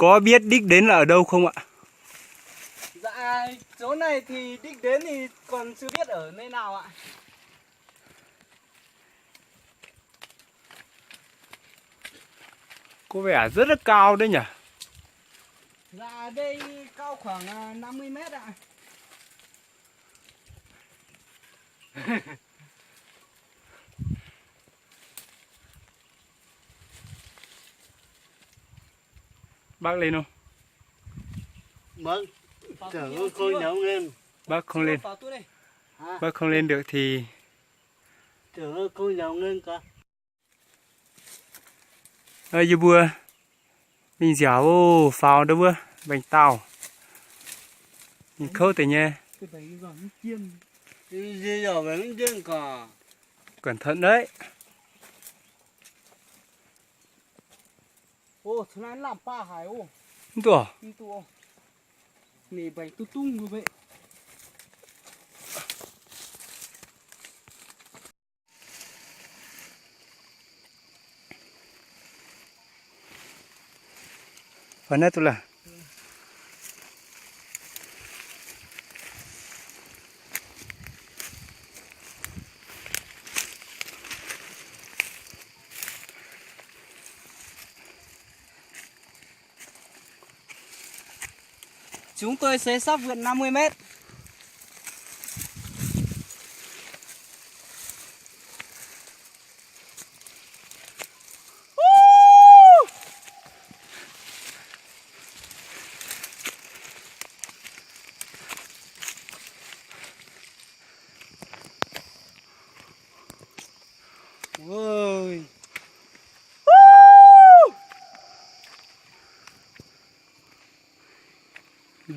Có biết đích đến là ở đâu không ạ? Dạ, chỗ này thì đích đến thì còn chưa biết ở nơi nào ạ. Có vẻ rất là cao đấy nhỉ? Dạ, đây cao khoảng 50 mét ạ. Bác lên không? Vâng, tưởng cô nhậu lên. Bác không lên. Bác không lên được thì Tưởng cô nhậu lên cả. ơi như bữa mình dẻo phao đâu bữa bánh tàu mình khâu tới nha, Cái bánh giòn chiên. Đi giờ vẫn trên cả. cẩn thận đấy. Ô, thế này làm pa hải ô. Tủa Đi tụ. Nè bánh tu tung như vậy. phần này tôi là Chúng tôi sẽ sắp vượt 50 mét. Ôi.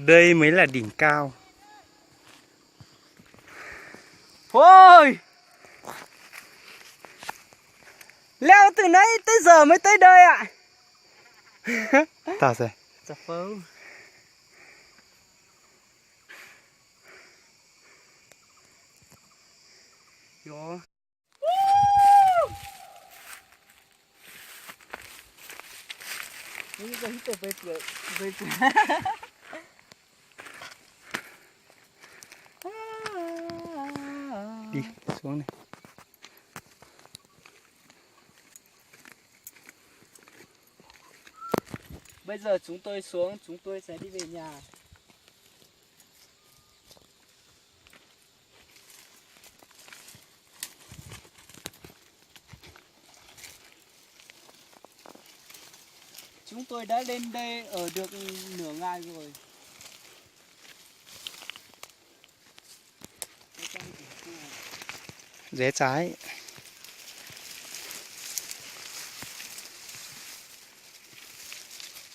đây mới là đỉnh cao. Ôi. Leo từ nãy tới giờ mới tới đây ạ. Ta rồi. Dạ vâng. Yo. Ini dah hitam baik. Đi xuống này. Bây giờ chúng tôi xuống, chúng tôi sẽ đi về nhà. Chúng tôi đã lên đây ở được nửa ngày rồi. Rẽ trái.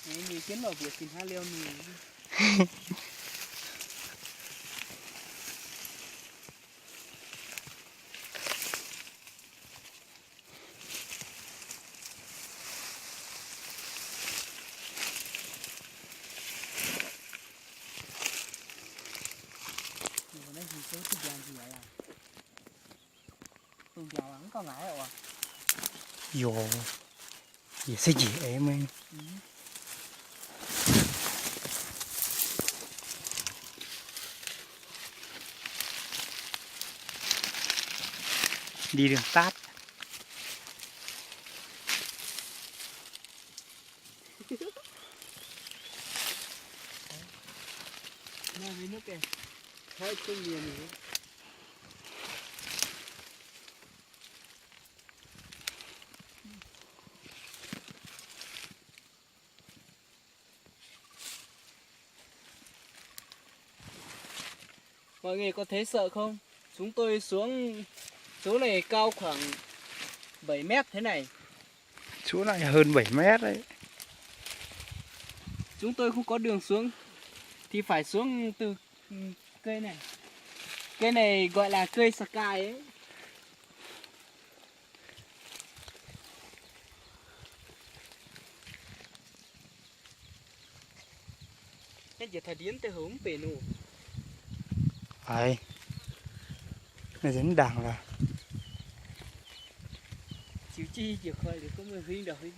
Mình kiến vào việc tìm hai leo mình. Ở đây thì có cái gì vậy à? Tôi giàu lắm có ngại rồi à? Yo. Gì sẽ gì em ơi. Đi đường tát. Nào với nước kìa. Thôi không nhiều nữa. Mọi người có thấy sợ không? Chúng tôi xuống chỗ này cao khoảng 7 mét thế này. Chỗ này hơn 7 mét đấy. Chúng tôi không có đường xuống thì phải xuống từ cây này. Cây này gọi là cây Sky ấy. Cái gì thời điểm tới hướng về nụ. Phải. Nó dính đằng là. Chịu chi chịu khơi được có người huynh đời.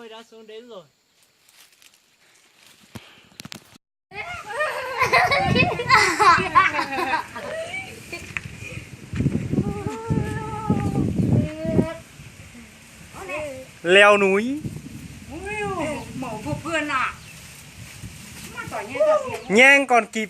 tôi đã xuống đến rồi. Leo núi. Mẫu phục vườn à. Mà tỏi như là gì? Nhang còn kịp.